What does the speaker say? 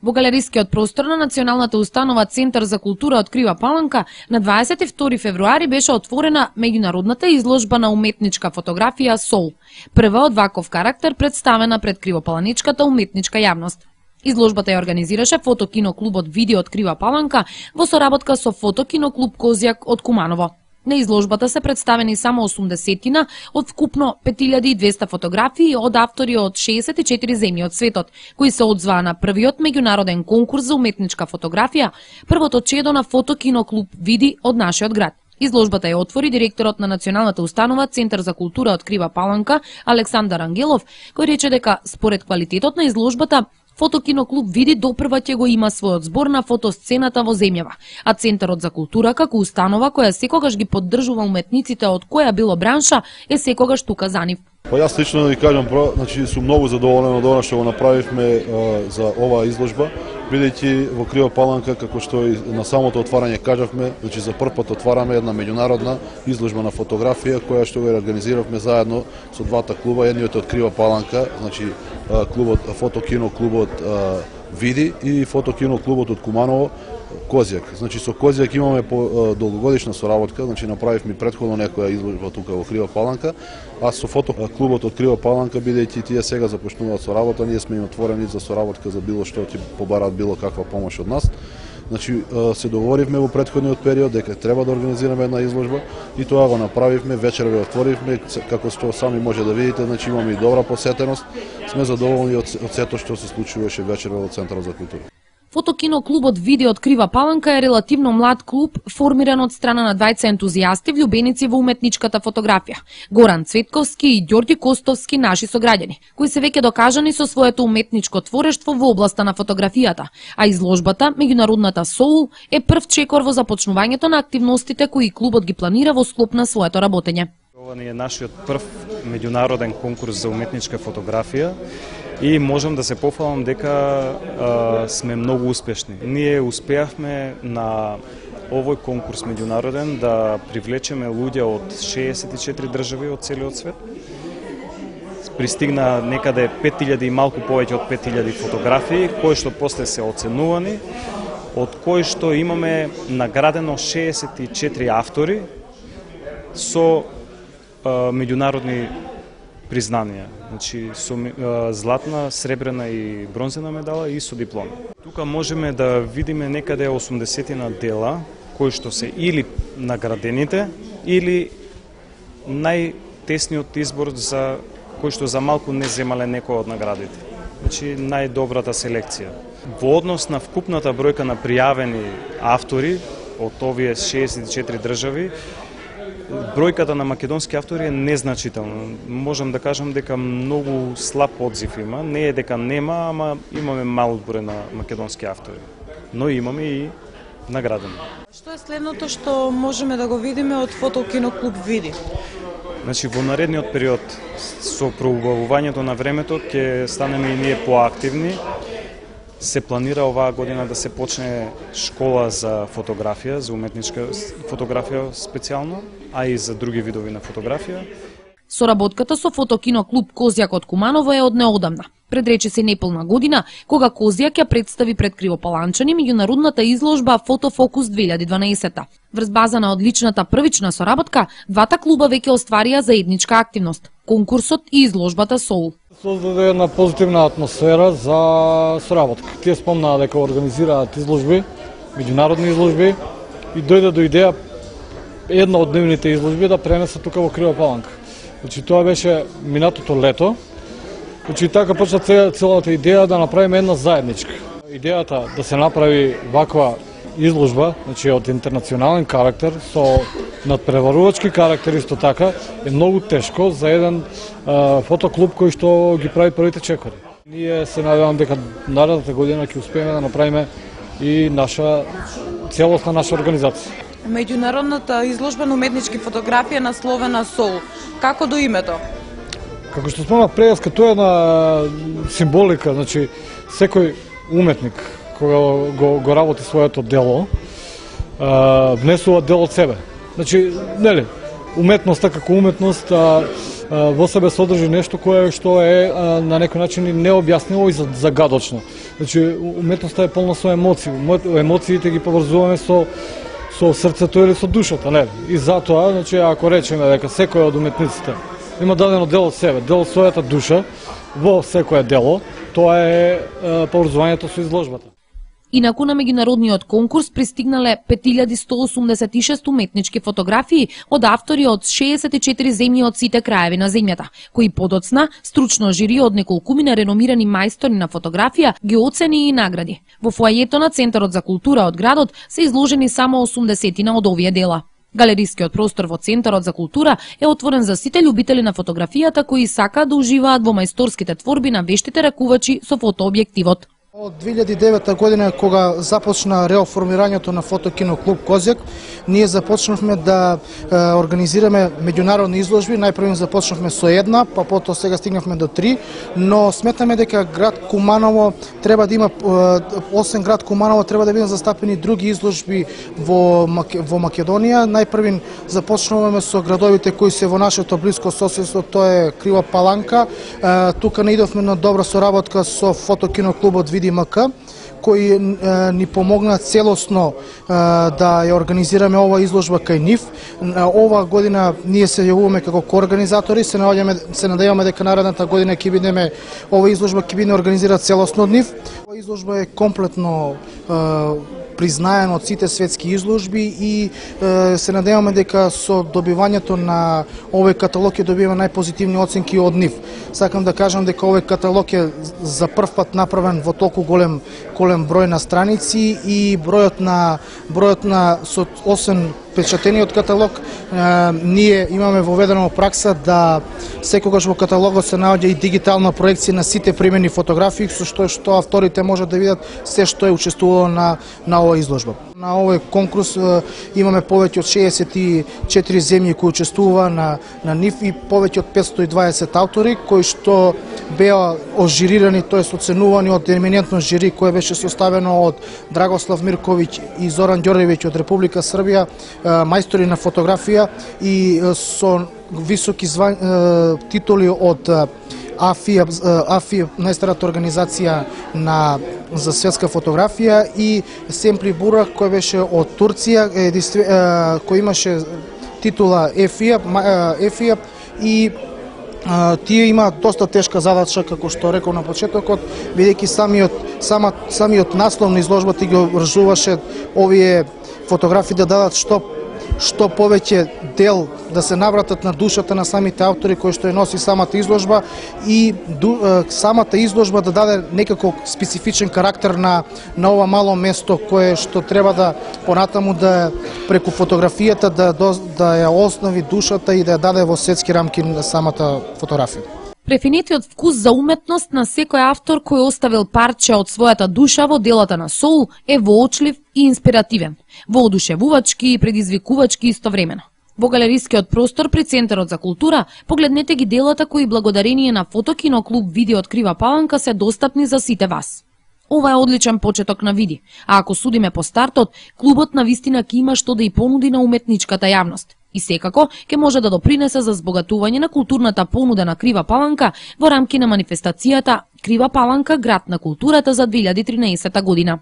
Во галерискиот простор на Националната установа Центар за култура од Крива Паланка на 22 февруари беше отворена меѓународната изложба на уметничка фотографија Сол, прва од ваков карактер представена пред кривопаланичката уметничка јавност. Изложбата ја организираше фотокиноклубот Види од Крива Паланка во соработка со фотокиноклуб Козјак од Куманово. На изложбата се представени само 80-тина од вкупно 5200 фотографии од автори од 64 земји од светот, кои се одзваа на првиот меѓународен конкурс за уметничка фотографија, првото чедо на фотокиноклуб Види од нашиот град. Изложбата ја отвори директорот на Националната установа Центар за култура од Крива Паланка Александар Ангелов, кој рече дека според квалитетот на изложбата фотокиноклуб Види допрва ќе го има својот збор на фотосцената во земјава, а Центарот за култура како установа која секогаш ги поддржува уметниците од која било бранша е секогаш тука за нив. Па јас лично да ви кажам, значи сум многу задоволен од она што го направивме за оваа изложба, бидејќи во Крива Паланка, како што и на самото отварање кажавме, значи за прв пат отвараме една меѓународна изложба на фотографија која што го организиравме заедно со двата клуба, едниот од Крива Паланка, значи фотокиноклубот Види и фотокиноклубот од Куманово Козјак. Значи со Козјак имаме долгогодишна соработка, значи направивме претходно некоја изложба тука во Крива Паланка, а со фотоклубот од Крива Паланка, бидејќи тие сега започнуваат со работа, ние сме им отворени за соработка за било што ќе побараат било каква помош од нас. Значи се договоривме во претходниот период дека треба да организираме една изложба и тоа го направивме, вечер ве отворивме, како што сами може да видите, значи имаме и добра посетеност. Сме задоволни од сето што се случуваше вечер во Центарот за култура. Фотокиноклубот Види од Крива Паланка е релативно млад клуб, формиран од страна на двајца ентузијасти влюбеници во уметничката фотографија, Горан Цветковски и Ѓорѓи Костовски, наши сограѓани, кои се веќе докажани со своето уметничко творештво во областа на фотографијата, а изложбата меѓународната Соул е прв чекор во започнувањето на активностите кои клубот ги планира во склоп на своето работење. Ова е нашиот прв меѓународен конкурс за уметничка фотографија и можам да се пофалам дека сме многу успешни. Ние успеавме на овој конкурс меѓународен да привлечеме луѓе од 64 држави од целиот свет. Пристигна некаде 5000 и малку повеќе од 5000 фотографии, кои што после се оценувани, од кои што имаме наградено 64 автори со меѓународни признанија, значи со златна, сребрена и бронзена медала и со диплома. Тука можеме да видиме некаде 80-тина дела кои што се или наградените или најтесниот избор за кои што за малку не земале некој од наградите. Значи најдобрата селекција. Во однос на вкупната бројка на пријавени автори од овие 64 држави, бројката на македонски автори е незначителна. Можам да кажам дека многу слаб одзив има. Не е дека нема, ама имаме мал број на македонски автори. Но имаме и наградени. Што е следното што можеме да го видиме од фотокиноклуб Види? Значи во наредниот период со проубавувањето на времето ќе станеме и ние поактивни. Се планира оваа година да се почне школа за фотографија, за уметничка фотографија специјално, а и за други видови на фотографија. Соработката со фотокиноклуб Козјак од Куманово е од неодамна. Предрече се неполна година, кога Козјак ја представи пред кривопаланчани меѓународната изложба Фотофокус 2012. Врз база на одличната првична соработка, двата клуба веќе остварија заедничка активност – конкурсот и изложбата Соул. Создаде една позитивна атмосфера за соработка. Тие спомнаа дека организираат изложби, меѓународни изложби и дојде до идеја една од дневните изложби да пренесат тука во Крива Паланка. Значи тоа беше минатото лето. Значи така почна целата идеја да направиме една заедничка. Идејата да се направи ваква изложба, значи од интернационален карактер со надпреварувачки карактер исто така е многу тешко за еден фотоклуб кој што ги прави првите чекори. Ние се надевам дека наредната година ќе успееме да направиме и целосна наша организација. Меѓународната изложба на уметнички фотографија насловена Соул. Како до името? Како што спомнав преска, тоа е една символика, значи секој уметник кога го работи своето дело, внесува дел од себе. Значи, нели, уметноста како уметност во себе содржи нешто кое што е на некој начин необјаснливо и загадочно. Значи, уметноста е полна со емоции. Емоциите ги поврзуваме со срцето или со душата, не? И затоа, значи, ако речеме дека секој од уметниците има дадено дел од себе, дел од својата душа во секое дело, тоа е поврзувањето со изложбата. Инаку на меѓународниот конкурс пристигнале 5186 уметнички фотографии од автори од 64 земји од сите краеви на земјата, кои подоцна стручно жири од неколкумина реномирани мајстори на фотографија ги оцени и награди. Во фоајето на Центарот за култура од градот се изложени само 80 од овие дела. Галерискиот простор во Центарот за култура е отворен за сите љубители на фотографијата кои сакаат да уживаат во мајсторските творби на вештите ракувачи со фотообјективот. Од 2009 година, кога започна реоформирањето на фотокино клуб Козјак, ние започнавме да организираме меѓународни изложби. Најпрво започнавме со една, па потоа сега стигнавме до 3, но сметаме дека град Куманово треба да има, освен град Куманово, треба да бидат застапени други изложби во Македонија. Најпрво започнуваме со градовите кои се во нашето блиско соседство, тоа е Крива Паланка. Тука наидовме на добра соработка со фотокино клубот ВДМК, кои ни помогна целосно да ја организираме ова изложба кај нив. Ова година ние се јавуваме како коорганизатори, се надеваме дека наредната година ќе бидеме, ова изложба ќе биде организирана целосно од нив. Ова изложба е комплетно признаена од сите светски изложби и се надеваме дека со добивањето на овој каталог ќе добиеме најпозитивни оценки од нив. Сакам да кажам дека овој каталог е за прв пат направен во толку голем број на страници и бројот на со освен печатениот каталог, ние имаме воведено пракса да секогаш во каталогот се наоѓа и дигитална проекција на сите примени фотографии, со што авторите можат да видат се што е учествувало на оваа изложба. На овој конкурс имаме повеќе од 64 земји кои учествува на нив и повеќе од 520 автори кои што беа ожирирани, тоест оценувани од еминентно жири кое беше составено од Драгослав Мирковиќ и Зоран Ѓорѓевиќ од Република Србија, мајстори на фотографија и со високи титули од АФИ, најстарата организација за светска фотографија, и Семпли Бурах, кој беше од Турција, кој имаше титула ЕФИА и тие има доста тешка задача, како што реков на почетокот, бидејќи самиот наслов на изложбата ги обврзуваше овие фотографии да дадат што повеќе дел, да се навратат на душата на самите автори кои што ја носи самата изложба и самата изложба да даде некако специфичен карактер на ова мало место кое што треба да понатаму да преку фотографијата да ја основи душата и да ја даде во светски рамки на самата фотографија. Префинетиот вкус за уметност на секој автор кој оставил парче од својата душа во делата на Соул е воочлив и инспиративен, воодушевувачки и предизвикувачки истовремено. Во галерискиот простор при Центарот за култура погледнете ги делата кои благодарение на фотокино клуб Види од Крива Паланка се достапни за сите вас. Ова е одличен почеток на Види, а ако судиме по стартот, клубот навистина ќе има што да и понуди на уметничката јавност. И секако ќе може да допринесе за збогатување на културната понуда на Крива Паланка во рамки на манифестацијата Крива Паланка град на културата за 2013 година.